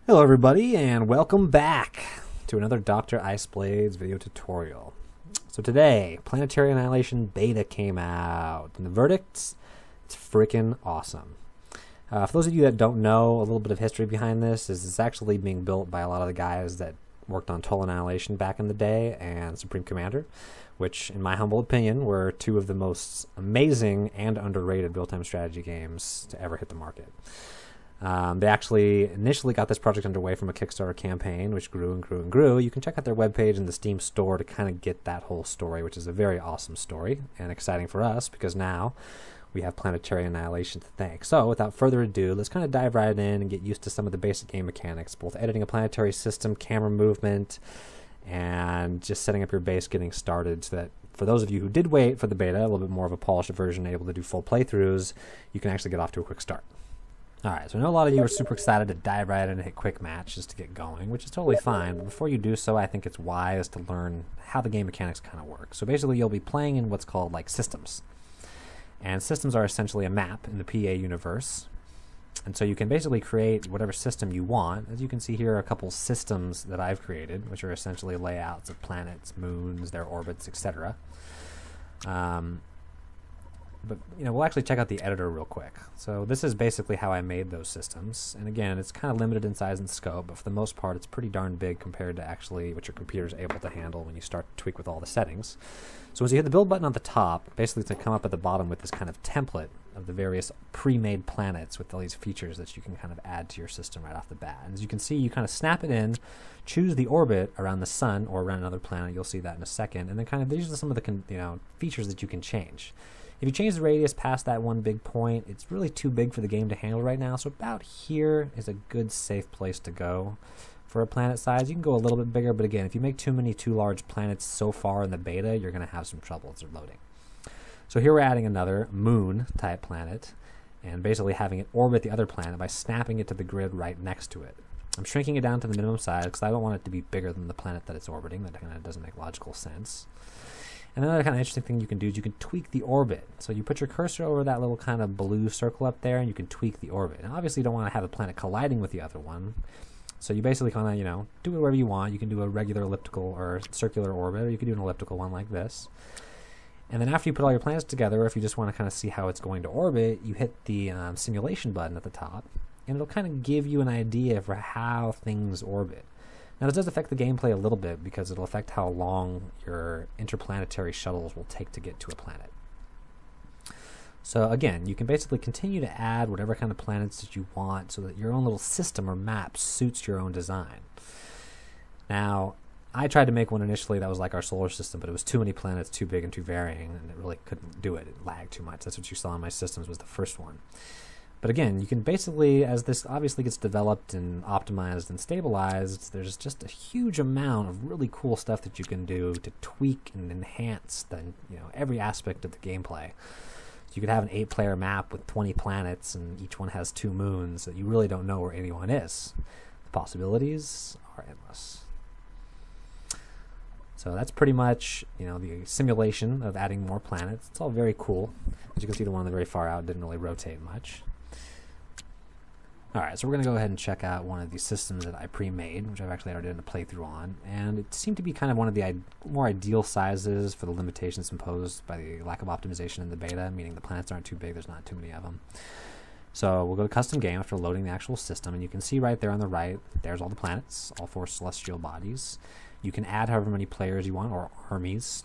Hello everybody and welcome back to another Dr. Iceblades video tutorial. So today, Planetary Annihilation Beta came out, and the verdicts, it's freaking awesome. For those of you that don't know, a little bit of history behind this is it's actually being built by a lot of the guys that worked on Total Annihilation back in the day and Supreme Commander, which in my humble opinion were two of the most amazing and underrated real-time strategy games to ever hit the market. They actually initially got this project underway from a Kickstarter campaign, which grew and grew and grew. You can check out their webpage in the Steam store to kind of get that whole story, which is a very awesome story and exciting for us because now we have Planetary Annihilation to thank. So without further ado, let's kind of dive right in and get used to some of the basic game mechanics, both editing a planetary system, camera movement, and just setting up your base, getting started, so that for those of you who did wait for the beta, a little bit more of a polished version, able to do full playthroughs, you can actually get off to a quick start. Alright, so I know a lot of you are super excited to dive right in and hit quick match just to get going, which is totally fine, but before you do so, I think it's wise to learn how the game mechanics kind of work. So basically you'll be playing in what's called like systems. And systems are essentially a map in the PA universe. And so you can basically create whatever system you want. As you can see here are a couple systems that I've created, which are essentially layouts of planets, moons, their orbits, etc. But we'll actually check out the editor real quick. So this is basically how I made those systems. And again, it's kind of limited in size and scope, but for the most part, it's pretty darn big compared to actually what your computer is able to handle when you start to tweak with all the settings. So as you hit the build button on the top, basically it's going to come up at the bottom with this kind of template of the various pre-made planets with all these features that you can kind of add to your system right off the bat. And as you can see, you kind of snap it in, choose the orbit around the sun or around another planet. You'll see that in a second. And then kind of these are some of the features that you can change. If you change the radius past that one big point, it's really too big for the game to handle right now, so about here is a good safe place to go for a planet size. You can go a little bit bigger, but again, if you make too large planets so far in the beta, you're going to have some trouble as they're loading. So here we're adding another moon type planet, and basically having it orbit the other planet by snapping it to the grid right next to it. I'm shrinking it down to the minimum size because I don't want it to be bigger than the planet that it's orbiting. That kind of doesn't make logical sense. And another kind of interesting thing you can do is you can tweak the orbit. So you put your cursor over that little kind of blue circle up there and you can tweak the orbit. And obviously you don't want to have the planet colliding with the other one. So you basically kind of, do it wherever you want. You can do a regular elliptical or circular orbit, or you can do an elliptical one like this. And then after you put all your planets together, or if you just want to kind of see how it's going to orbit, you hit the simulation button at the top. And it'll kind of give you an idea for how things orbit. Now, this does affect the gameplay a little bit because it'll affect how long your interplanetary shuttles will take to get to a planet. So again, you can basically continue to add whatever kind of planets that you want so that your own little system or map suits your own design. Now, I tried to make one initially that was like our solar system, but it was too many planets, too big and too varying, and it really couldn't do it. It lagged too much. That's what you saw in my systems was the first one. But again, you can basically, as this obviously gets developed and optimized and stabilized, there's just a huge amount of really cool stuff that you can do to tweak and enhance every aspect of the gameplay. So you could have an 8-player map with 20 planets, and each one has 2 moons that you really don't know where anyone is. The possibilities are endless. So that's pretty much, the simulation of adding more planets. It's all very cool. As you can see, the one on the very far out didn't really rotate much. Alright, so we're going to go ahead and check out one of these systems that I pre-made, which I've actually already done a playthrough on, and it seemed to be kind of one of the more ideal sizes for the limitations imposed by the lack of optimization in the beta, meaning the planets aren't too big, there's not too many of them. So we'll go to custom game after loading the actual system, and you can see right there on the right, there's all the planets, all 4 celestial bodies. You can add however many players you want, or armies.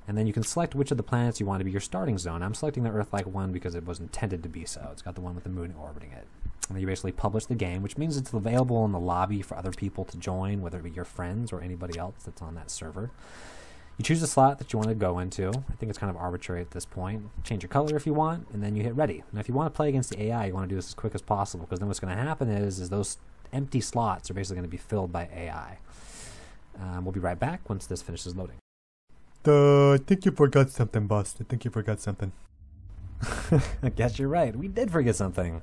And then you can select which of the planets you want to be your starting zone. I'm selecting the Earth-like one because it was intended to be so. It's got the one with the moon orbiting it. And then you basically publish the game, which means it's available in the lobby for other people to join, whether it be your friends or anybody else that's on that server. You choose the slot that you want to go into. I think it's kind of arbitrary at this point. Change your color if you want, and then you hit ready. And if you want to play against the AI, you want to do this as quick as possible, because then what's going to happen is those empty slots are basically going to be filled by AI. We'll be right back once this finishes loading. I think you forgot something, boss. I think you forgot something. I guess you're right. We did forget something.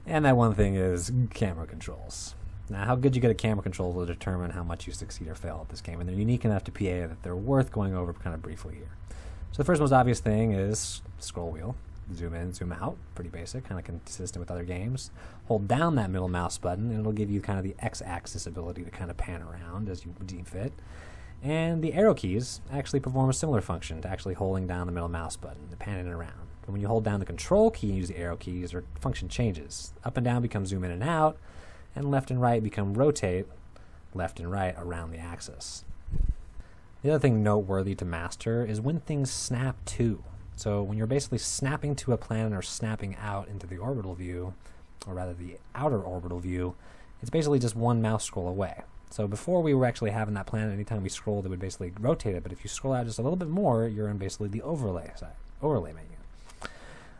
And that one thing is camera controls. Now, how good you get at camera controls will determine how much you succeed or fail at this game. And they're unique enough to PA that they're worth going over kind of briefly here. So the first most obvious thing is scroll wheel. zoom in, zoom out, pretty basic, kind of consistent with other games. Hold down that middle mouse button and it'll give you kind of the x-axis ability to kind of pan around as you deem fit. And the arrow keys actually perform a similar function to actually holding down the middle mouse button and panning it around. But when you hold down the control key and use the arrow keys, their function changes. Up and down become zoom in and out, and left and right become rotate left and right around the axis. The other thing noteworthy to master is when things snap to. So when you're basically snapping to a planet or snapping out into the orbital view, or rather the outer orbital view, it's basically just one mouse scroll away. So before we were actually having that planet, anytime we scrolled, it would basically rotate it. But if you scroll out just a little bit more, you're in basically the overlay menu.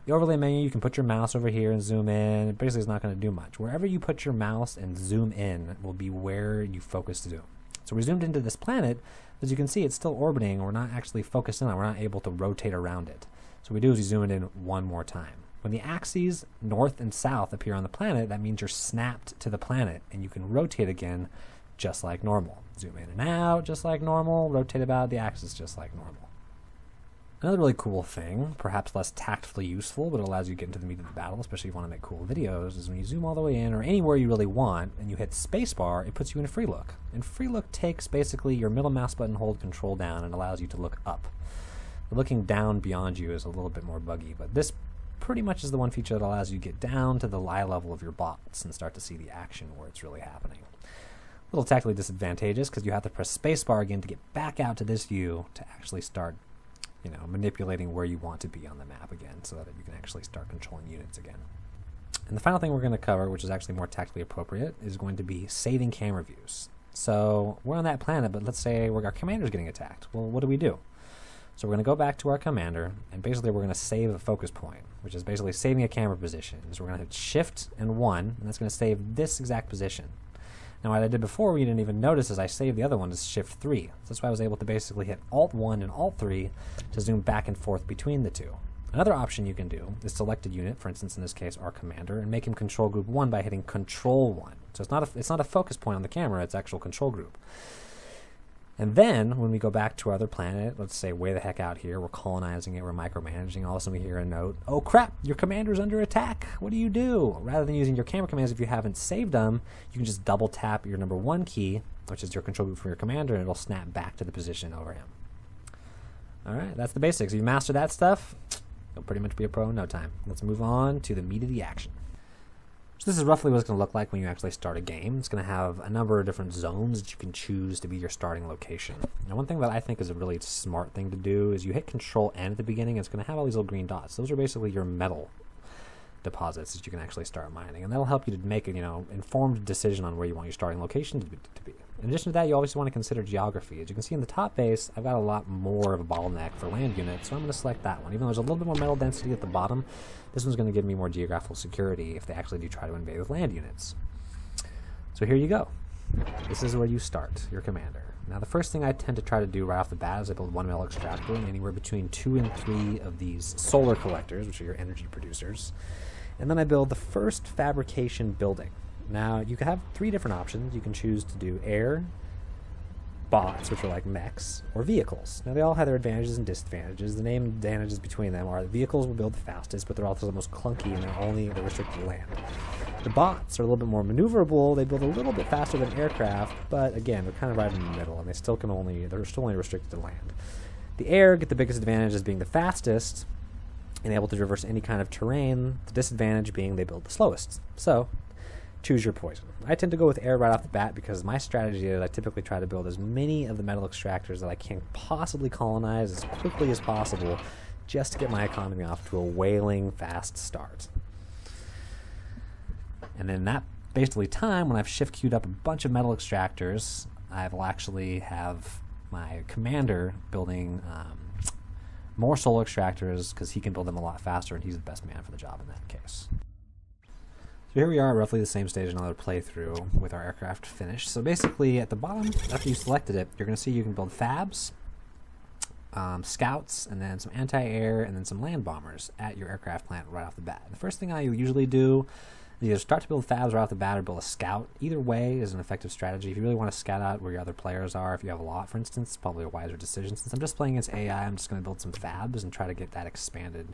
The overlay menu, you can put your mouse over here and zoom in. It basically is not going to do much. Wherever you put your mouse and zoom in will be where you focus to do. So we zoomed into this planet. As you can see, it's still orbiting. We're not actually focused in on it. We're not able to rotate around it. So what we do is we zoom it in one more time. When the axes north and south appear on the planet, that means you're snapped to the planet, and you can rotate again just like normal. Zoom in and out just like normal, rotate about the axis just like normal. Another really cool thing, perhaps less tactfully useful, but it allows you to get into the meat of the battle, especially if you want to make cool videos, is when you zoom all the way in, or anywhere you really want, and you hit spacebar, it puts you in a free look. And free look takes basically your middle mouse button, hold control down, and allows you to look up. Looking down beyond you is a little bit more buggy, but this pretty much is the one feature that allows you to get down to the eye level of your bots and start to see the action where it's really happening. A little tactically disadvantageous because you have to press spacebar again to get back out to this view to actually start manipulating where you want to be on the map again so that you can actually start controlling units again. And the final thing we're going to cover, which is actually more tactically appropriate, is going to be saving camera views. So we're on that planet, but let's say our commander's getting attacked. Well, what do? So we're going to go back to our commander, and basically we're going to save a focus point, which is basically saving a camera position. So we're going to hit Shift and 1, and that's going to save this exact position. Now what I did before, we didn't even notice, is I saved the other one as Shift 3. So that's why I was able to basically hit Alt 1 and Alt 3 to zoom back and forth between the two. Another option you can do is select a unit, for instance in this case our commander, and make him control group 1 by hitting Control 1. So it's not a focus point on the camera, it's actual control group. And then, when we go back to our other planet, let's say way the heck out here, we're colonizing it, we're micromanaging, all of a sudden we hear a note, oh crap, your commander's under attack, what do? Rather than using your camera commands if you haven't saved them, you can just double tap your number 1 key, which is your control group for your commander, and it'll snap back to the position over him. Alright, that's the basics. If you master that stuff, you'll pretty much be a pro in no time. Let's move on to the meat of the action. So this is roughly what it's going to look like when you actually start a game. It's going to have a number of different zones that you can choose to be your starting location. Now one thing that I think is a really smart thing to do is you hit Control N at the beginning, and it's going to have all these little green dots. Those are basically your metal deposits that you can actually start mining, and that'll help you to make an informed decision on where you want your starting location to be. In addition to that, you always want to consider geography. As you can see in the top base, I've got a lot more of a bottleneck for land units, so I'm going to select that one. Even though there's a little bit more metal density at the bottom, this one's going to give me more geographical security if they actually do try to invade with land units. So here you go. This is where you start your commander. Now the first thing I tend to try to do right off the bat is I build one metal extractor and anywhere between 2 and 3 of these solar collectors, which are your energy producers. And then I build the first fabrication building. Now, you can have 3 different options. You can choose to do air, bots, which are like mechs, or vehicles. Now, they all have their advantages and disadvantages. The main advantages between them are the vehicles will build the fastest, but they're also the most clunky, and they're restricted to land. The bots are a little bit more maneuverable. They build a little bit faster than aircraft, but again, they're kind of right in the middle, and they're still only restricted to land. The air get the biggest advantage as being the fastest, and able to traverse any kind of terrain. The disadvantage being they build the slowest. So, choose your poison. I tend to go with air right off the bat because my strategy is I typically try to build as many of the metal extractors that I can possibly colonize as quickly as possible just to get my economy off to a wailing fast start. And then that basically time when I've shift queued up a bunch of metal extractors, I will actually have my commander building more solar extractors because he can build them a lot faster and he's the best man for the job in that case. So here we are at roughly the same stage in another playthrough with our aircraft finished. So basically at the bottom, after you selected it, you're going to see you can build fabs, scouts, and then some anti-air, and then some land bombers at your aircraft plant right off the bat. The first thing I usually do is either start to build fabs right off the bat or build a scout. Either way is an effective strategy. If you really want to scout out where your other players are, if you have a lot, for instance, it's probably a wiser decision. Since I'm just playing against AI, I'm just going to build some fabs and try to get that expanded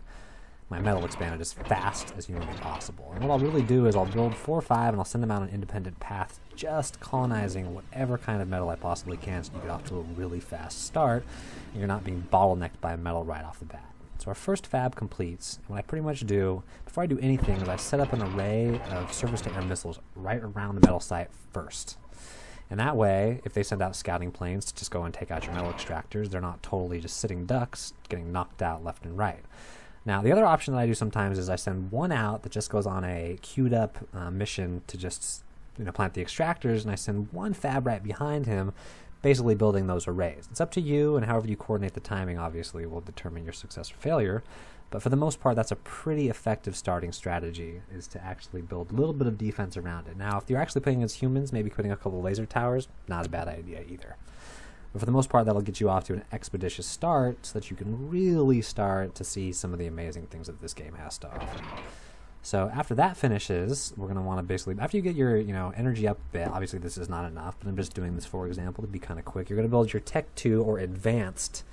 my metal expanded as fast as humanly possible. And what I'll really do is I'll build 4 or 5 and I'll send them out on independent paths, just colonizing whatever kind of metal I possibly can so you get off to a really fast start and you're not being bottlenecked by metal right off the bat. So our first fab completes, and what I pretty much do, before I do anything, is I set up an array of surface-to-air missiles right around the metal site first. And that way, if they send out scouting planes to just go and take out your metal extractors, they're not totally just sitting ducks getting knocked out left and right. Now, the other option that I do sometimes is I send one out that just goes on a queued up mission to just plant the extractors, and I send one fab right behind him, basically building those arrays. It's up to you, and however you coordinate the timing obviously will determine your success or failure. But for the most part, that's a pretty effective starting strategy, is to actually build a little bit of defense around it. Now, if you're actually playing against humans, maybe putting a couple of laser towers, not a bad idea either. But for the most part, that'll get you off to an expeditious start so that you can really start to see some of the amazing things that this game has to offer. So after that finishes, we're going to want to basically, after you get your energy up a bit, obviously this is not enough, but I'm just doing this for example to be kind of quick. You're going to build your Tech 2 or Advanced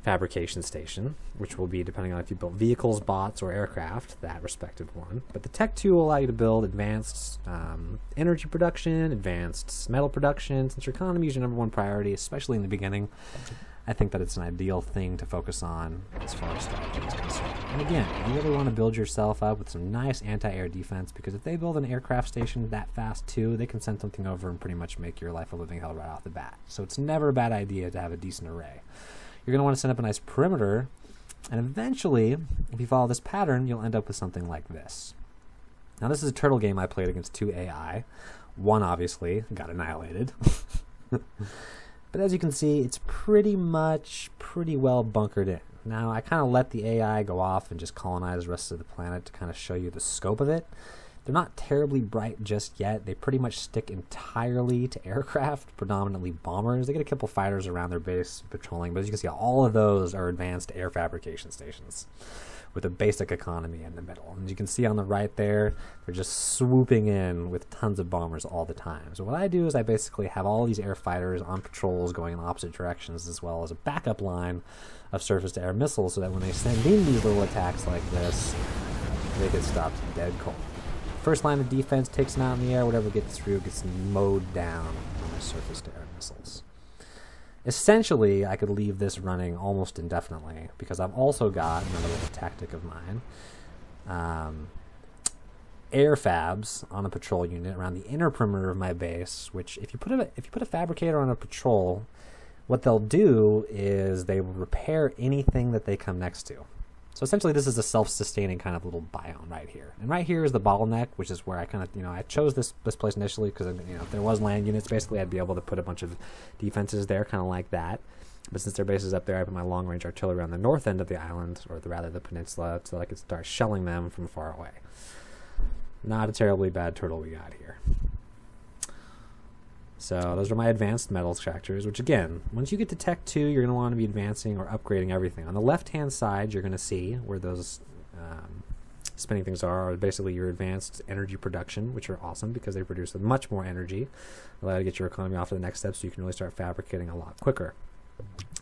fabrication station, which will be depending on if you build vehicles, bots, or aircraft, that respective one. But the Tech 2 will allow you to build advanced energy production, advanced metal production. Since your economy is your number one priority, especially in the beginning, I think that it's an ideal thing to focus on as far as strategy is concerned. And again, you really want to build yourself up with some nice anti-air defense, because if they build an aircraft station that fast too, they can send something over and pretty much make your life a living hell right off the bat. So it's never a bad idea to have a decent array. You're going to want to set up a nice perimeter, and eventually, if you follow this pattern, you'll end up with something like this. Now, this is a turtle game I played against 2 AI. One, obviously, got annihilated. But as you can see, it's pretty well bunkered in. Now, I kind of let the AI go off and just colonize the rest of the planet to kind of show you the scope of it. They're not terribly bright just yet. They pretty much stick entirely to aircraft, predominantly bombers. They get a couple fighters around their base patrolling, but as you can see, all of those are advanced air fabrication stations with a basic economy in the middle. And you can see on the right there, they're just swooping in with tons of bombers all the time. So what I do is I basically have all these air fighters on patrols going in opposite directions, as well as a backup line of surface-to-air missiles, so that when they send in these little attacks like this, they get stopped dead cold. First line of defense takes them out in the air. Whatever gets through gets mowed down on the surface-to-air missiles. Essentially, I could leave this running almost indefinitely, because I've also got another little tactic of mine. Air fabs on a patrol unit around the inner perimeter of my base, which if you put a fabricator on a patrol, what they'll do is they will repair anything that they come next to. So essentially, this is a self-sustaining kind of little biome right here. And right here is the bottleneck, which is where I kind of, I chose this place initially because, if there was land units, basically I'd be able to put a bunch of defenses there, kind of like that. But since their base is up there, I put my long-range artillery on the north end of the island, or rather the peninsula, so that I could start shelling them from far away. Not a terribly bad turtle we got here. So those are my advanced metal extractors, which again, once you get to Tech 2, you're going to want to be advancing or upgrading everything. On the left-hand side, you're going to see where those spinning things are basically your advanced energy production, which are awesome because they produce much more energy, allow you to get your economy off to the next step so you can really start fabricating a lot quicker.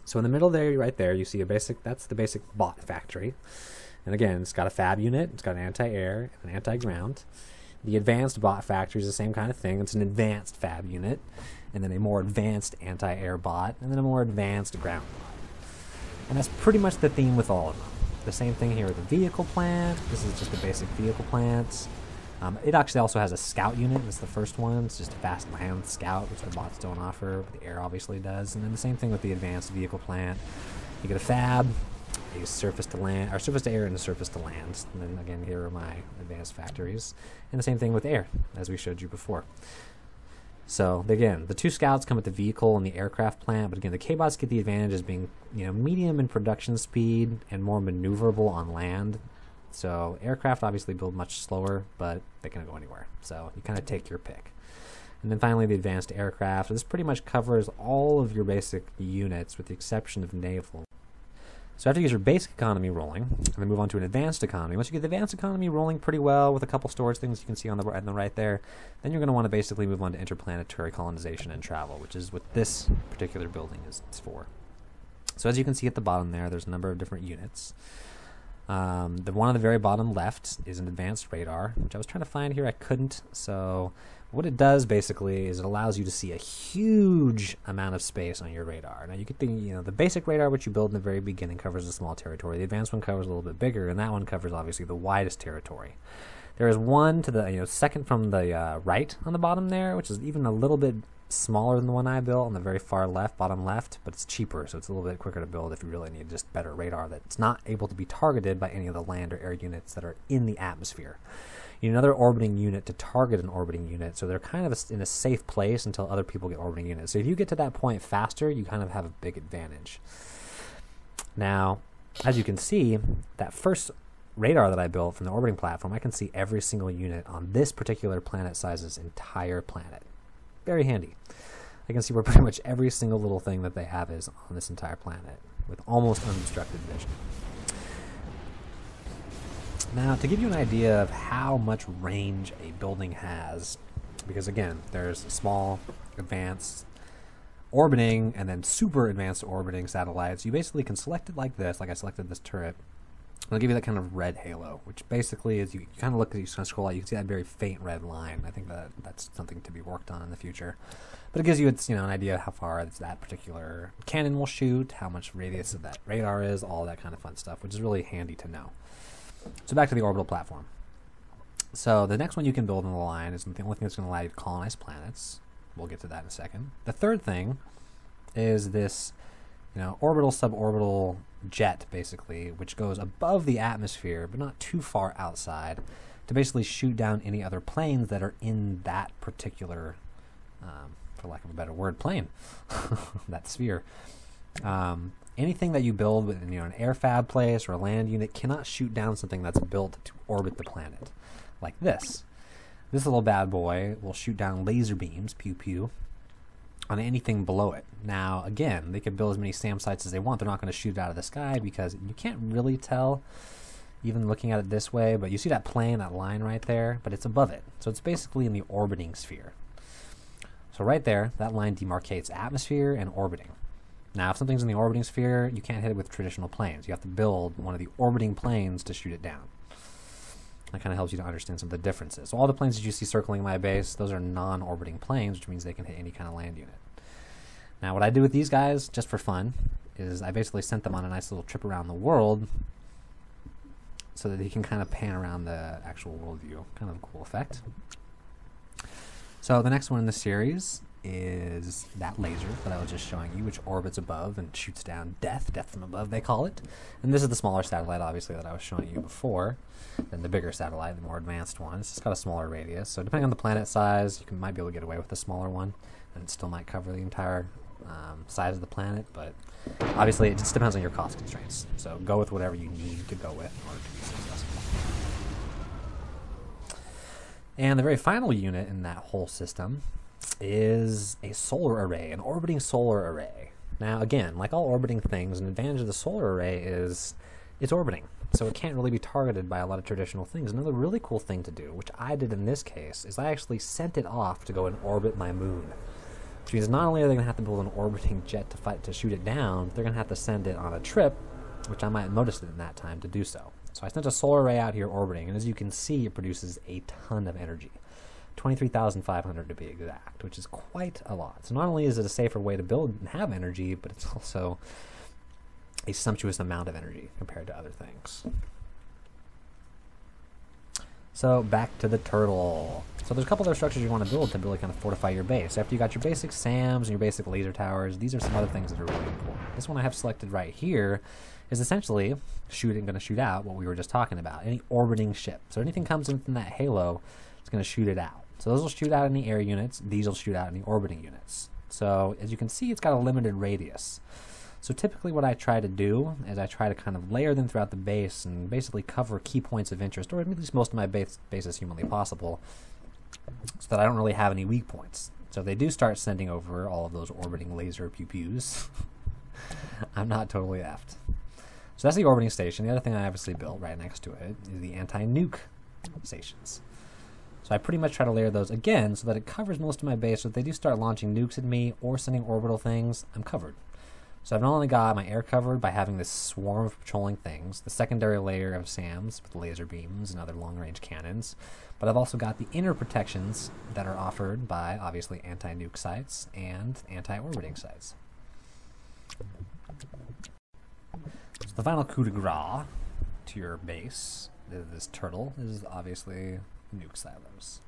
So in the middle there, right there, you see that's the basic bot factory. And again, it's got a fab unit, it's got an anti-air, and an anti-ground. The advanced bot factory is the same kind of thing. It's an advanced fab unit, and then a more advanced anti-air bot, and then a more advanced ground bot. And that's pretty much the theme with all of them. The same thing here with the vehicle plant. This is just a basic vehicle plant. It actually also has a scout unit. It's the first one. It's just a fast land scout, which the bots don't offer, but the air obviously does. And then the same thing with the advanced vehicle plant. You get a fab, a surface to land, or surface to air and a surface to land. And then again, here are my advanced factories. And the same thing with air, as we showed you before. So again, the 2 scouts come with the vehicle and the aircraft plant, but again, the K-bots get the advantage as being, medium in production speed and more maneuverable on land. So aircraft obviously build much slower, but they can go anywhere. So you kind of take your pick. And then finally, the advanced aircraft. This pretty much covers all of your basic units, with the exception of naval. So after you get your basic economy rolling, and then move on to an advanced economy. Once you get the advanced economy rolling pretty well with a couple storage things you can see on the right there, then you're going to want to basically move on to interplanetary colonization and travel, which is what this particular building is for. So as you can see at the bottom there, there's a number of different units. The one on the very bottom left is an advanced radar, which I was trying to find here. I couldn't. So what it does basically is it allows you to see a huge amount of space on your radar. Now you could think, the basic radar which you build in the very beginning covers a small territory. The advanced one covers a little bit bigger, and that one covers obviously the widest territory. There is one to the second from the right on the bottom there, which is even a little bit smaller than the one I built on the very far left, bottom left, but it's cheaper, so it's a little bit quicker to build if you really need just better radar that's not able to be targeted by any of the land or air units that are in the atmosphere. You need another orbiting unit to target an orbiting unit, so they're kind of in a safe place until other people get orbiting units. So if you get to that point faster, you kind of have a big advantage. Now, as you can see, that first radar that I built from the orbiting platform, I can see every single unit on this particular planet size's entire planet. Very handy. I can see where pretty much every single little thing that they have is on this entire planet with almost unobstructed vision. Now, to give you an idea of how much range a building has, because again, there's small, advanced, orbiting, and then super advanced orbiting satellites, you basically can select it like this, like I selected this turret. It'll give you that kind of red halo, which basically is you kind of look at you kind of scroll out, you can see that very faint red line. I think that's something to be worked on in the future. But it gives you an idea of how far that particular cannon will shoot, how much radius of that radar is, all that kind of fun stuff, which is really handy to know. So back to the orbital platform. So the next one you can build in the line is the only thing that's going to allow you to colonize planets. We'll get to that in a second. The third thing is this orbital suborbital jet, basically, which goes above the atmosphere but not too far outside to basically shoot down any other planes that are in that particular, for lack of a better word, plane, that sphere. Anything that you build within an air fab place or a land unit cannot shoot down something that's built to orbit the planet, like this. This little bad boy will shoot down laser beams, pew pew, on anything below it. Now, again, they can build as many SAM sites as they want. They're not going to shoot it out of the sky because you can't really tell, even looking at it this way, but you see that plane, that line right there, but it's above it. So it's basically in the orbiting sphere. So right there, that line demarcates atmosphere and orbiting. Now, if something's in the orbiting sphere, you can't hit it with traditional planes. You have to build one of the orbiting planes to shoot it down. That kind of helps you to understand some of the differences. So all the planes that you see circling my base, those are non-orbiting planes, which means they can hit any kind of land unit. Now, what I do with these guys, just for fun, is I basically sent them on a nice little trip around the world so that they can kind of pan around the actual world view. Kind of a cool effect. So the next one in the series is that laser that I was just showing you, which orbits above and shoots down death from above, they call it. And this is the smaller satellite, obviously, that I was showing you before, than the bigger satellite, the more advanced one. It's just got a smaller radius. So depending on the planet size, you might be able to get away with the smaller one, and it still might cover the entire size of the planet, but obviously it just depends on your cost constraints. So go with whatever you need to go with in order to be successful. And the very final unit in that whole system is a solar array, an orbiting solar array. Now, again, like all orbiting things, an advantage of the solar array is it's orbiting, so it can't really be targeted by a lot of traditional things. Another really cool thing to do, which I did in this case, is I actually sent it off to go and orbit my moon. Which means not only are they going to have to build an orbiting jet to shoot it down, they're going to have to send it on a trip, which I might have noticed it in that time to do so. So I sent a solar array out here orbiting, and as you can see, it produces a ton of energy. 23,500 to be exact, which is quite a lot. So not only is it a safer way to build and have energy, but it's also a sumptuous amount of energy compared to other things. So back to the turtle. So there's a couple other structures you want to build to really kind of fortify your base. After you got your basic SAMs and your basic laser towers, these are some other things that are really important. This one I have selected right here is essentially going to shoot out what we were just talking about, any orbiting ship. So anything comes in from that halo, it's going to shoot it out. So those will shoot out any air units. These will shoot out any orbiting units. So as you can see, it's got a limited radius. So typically what I try to do is I try to kind of layer them throughout the base and basically cover key points of interest, or at least most of my base as humanly possible, so that I don't really have any weak points. So if they do start sending over all of those orbiting laser pew-pews, I'm not totally effed. So that's the orbiting station. The other thing I obviously built right next to it is the anti-nuke stations. So I pretty much try to layer those again so that it covers most of my base. So if they do start launching nukes at me or sending orbital things, I'm covered. So I've not only got my air covered by having this swarm of patrolling things, the secondary layer of SAMs with laser beams and other long-range cannons, but I've also got the inner protections that are offered by, obviously, anti-nuke sites and anti-orbiting sites. So the final coup de grace to your base, this turtle, is obviously nuke silos.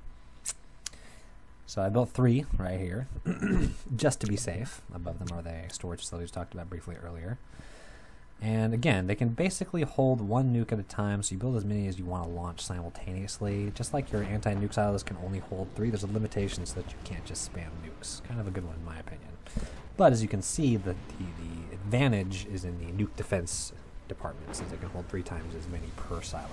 So I built 3 right here, just to be safe. Above them are the storage facilities talked about briefly earlier. And again, they can basically hold 1 nuke at a time, so you build as many as you want to launch simultaneously. Just like your anti-nuke silos can only hold 3, there's a limitation so that you can't just spam nukes. Kind of a good one in my opinion. But as you can see, the advantage is in the nuke defense department, since it can hold 3 times as many per silo.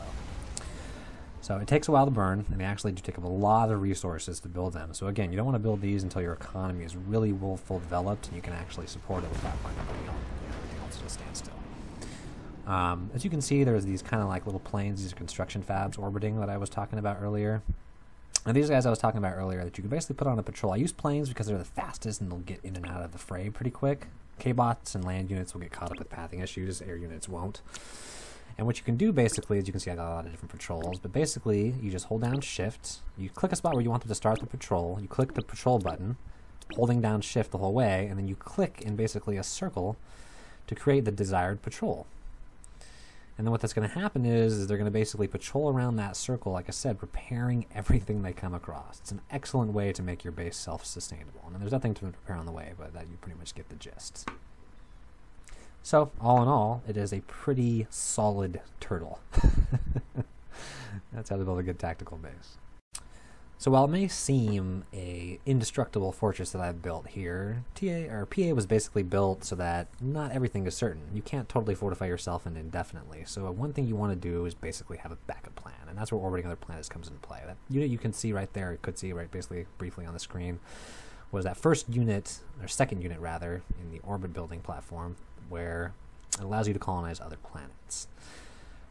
So it takes a while to burn, and they actually do take up a lot of resources to build them. So again, you don't want to build these until your economy is really full developed, and you can actually support it without running everything else to a standstill. As you can see, there's these kind of like little planes, these are construction fabs orbiting that I was talking about earlier. And these guys I was talking about earlier that you can basically put on a patrol. I use planes because they're the fastest and they'll get in and out of the fray pretty quick. K-bots and land units will get caught up with pathing issues, air units won't. And what you can do basically, as you can see, I got a lot of different patrols, but basically you just hold down shift, you click a spot where you want them to start the patrol, you click the patrol button, holding down shift the whole way, and then you click in basically a circle to create the desired patrol. And then what that's going to happen is they're going to basically patrol around that circle, like I said, preparing everything they come across. It's an excellent way to make your base self-sustainable. And there's nothing to prepare on the way, but that you pretty much get the gist. So, all in all, it is a pretty solid turtle. That's how to build a good tactical base. So while it may seem a indestructible fortress that I've built here, PA was basically built so that not everything is certain. You can't totally fortify yourself indefinitely. So one thing you want to do is basically have a backup plan, and that's where orbiting other planets comes into play. That unit you can see right there, basically briefly on the screen, was that first unit, or second unit rather, in the orbit building platform, where it allows you to colonize other planets.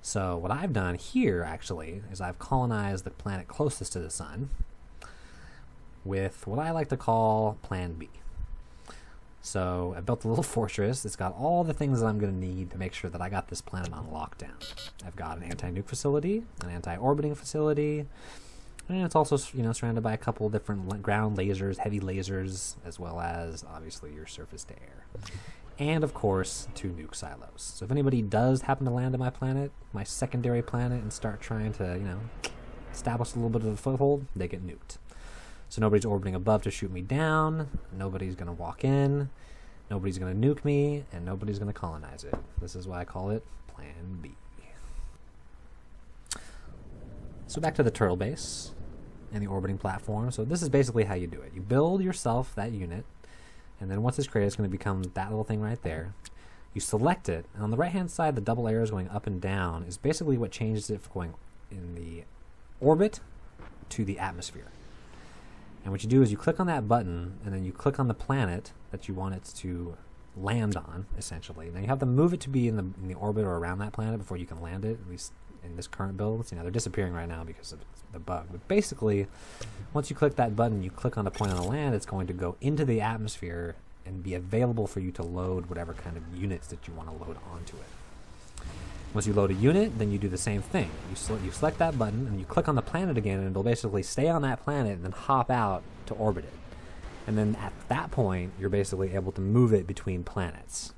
So what I've done here, actually, is I've colonized the planet closest to the sun with what I like to call Plan B. So I built a little fortress. It's got all the things that I'm going to need to make sure that I got this planet on lockdown. I've got an anti-nuke facility, an anti-orbiting facility, and it's also, surrounded by a couple different ground lasers, heavy lasers, as well as, obviously, your surface to air. And, of course, 2 nuke silos. So if anybody does happen to land on my planet, my secondary planet, and start trying to, establish a little bit of a foothold, they get nuked. So nobody's orbiting above to shoot me down, nobody's going to walk in, nobody's going to nuke me, and nobody's going to colonize it. This is why I call it Plan B. So back to the turtle base and the orbiting platform. So this is basically how you do it. You build yourself that unit, and then once it's created, it's going to become that little thing right there. You select it, and on the right-hand side, the double arrows going up and down is basically what changes it from going in the orbit to the atmosphere. And what you do is you click on that button, and then you click on the planet that you want it to land on, essentially. Now you have to move it to be in the orbit or around that planet before you can land it, at least in this current build. They're disappearing right now because of the bug. But basically, once you click that button, you click on the point on the land, it's going to go into the atmosphere and be available for you to load whatever kind of units that you want to load onto it. Once you load a unit, then you do the same thing. You select that button, and you click on the planet again, and it'll basically stay on that planet and then hop out to orbit it. And then at that point, you're basically able to move it between planets.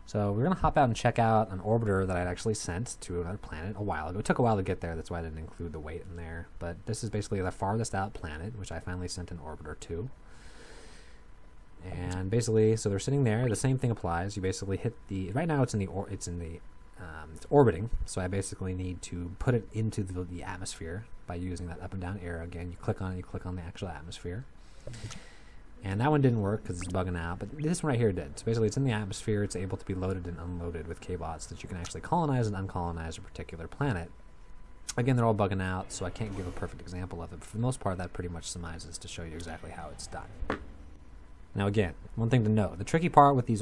So we're going to hop out and check out an orbiter that I'd actually sent to another planet a while ago. It took a while to get there, that's why I didn't include the weight in there. But this is basically the farthest out planet, which I finally sent an orbiter to. And basically, so they're sitting there. The same thing applies. You basically hit the. Right now, it's it's orbiting. So I basically need to put it into the atmosphere by using that up and down arrow. Again, you click on it. You click on the actual atmosphere. And that one didn't work because it's bugging out, but this one right here did. So basically, it's in the atmosphere. It's able to be loaded and unloaded with K-bots that you can actually colonize and uncolonize a particular planet. Again, they're all bugging out, so I can't give a perfect example of it. But for the most part, that pretty much summarizes to show you exactly how it's done. Now again, one thing to note, the tricky part with these,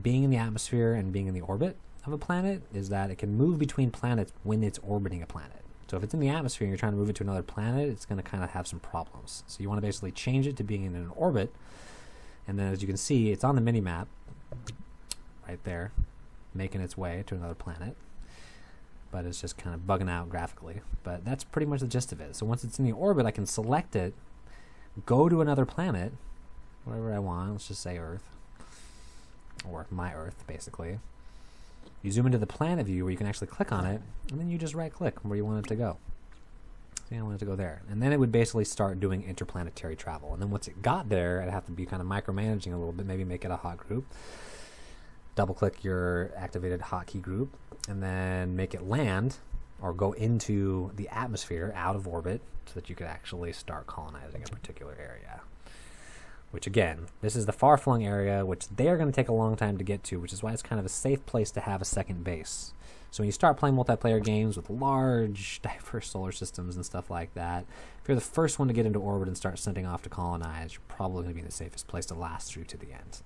being in the atmosphere and being in the orbit of a planet is that it can move between planets when it's orbiting a planet. So if it's in the atmosphere and you're trying to move it to another planet, it's going to kind of have some problems. So you want to basically change it to being in an orbit, And then as you can see, it's on the mini-map right there, making its way to another planet. But it's just kind of bugging out graphically. But that's pretty much the gist of it. So once it's in the orbit, I can select it, go to another planet, whatever I want. Let's just say Earth, or my Earth, basically. You zoom into the planet view where you can actually click on it, and then you just right-click where you want it to go. See, I want it to go there. And then it would basically start doing interplanetary travel. And then once it got there, I'd have to be kind of micromanaging a little bit, maybe make it a hot group. Double-click your activated hotkey group, and then make it land, or go into the atmosphere out of orbit, so that you could actually start colonizing a particular area. Which again, this is the far-flung area, which they are going to take a long time to get to, which is why it's kind of a safe place to have a second base. So when you start playing multiplayer games with large, diverse solar systems and stuff like that, if you're the first one to get into orbit and start sending off to colonize, you're probably going to be the safest place to last through to the end.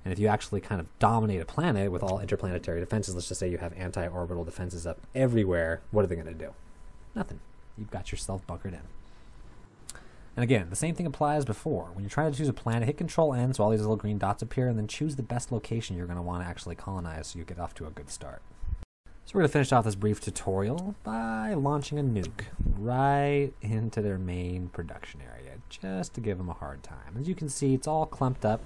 And if you actually kind of dominate a planet with all interplanetary defenses, let's just say you have anti-orbital defenses up everywhere, what are they going to do? Nothing. You've got yourself bunkered in. And again, the same thing applies before. When you're trying to choose a planet, hit Control-N so all these little green dots appear, and then choose the best location you're going to want to actually colonize so you get off to a good start. So we're going to finish off this brief tutorial by launching a nuke right into their main production area, just to give them a hard time. As you can see, it's all clumped up,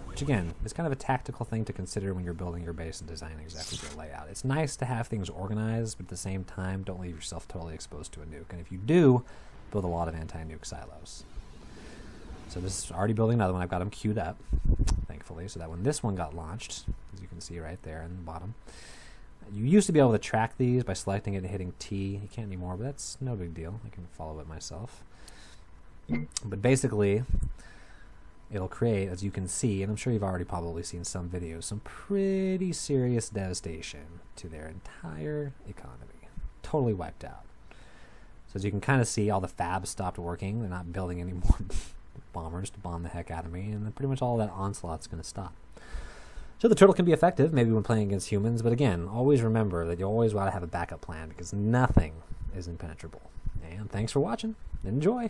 which again, is kind of a tactical thing to consider when you're building your base and designing exactly your layout. It's nice to have things organized, but at the same time, don't leave yourself totally exposed to a nuke. And if you do, build a lot of anti-nuke silos. So this is already building another one. I've got them queued up, thankfully, so that when this one got launched, as you can see right there in the bottom, you used to be able to track these by selecting it and hitting T. You can't anymore, but that's no big deal. I can follow it myself. But basically, it'll create, as you can see, and I'm sure you've already probably seen some videos, some pretty serious devastation to their entire economy. Totally wiped out. So as you can kind of see, all the fabs stopped working. They're not building any more bombers to bomb the heck out of me, and then pretty much all that onslaught's going to stop. So the turtle can be effective, maybe when playing against humans, but again, always remember that you always want to have a backup plan, because nothing is impenetrable. And thanks for watching. Enjoy!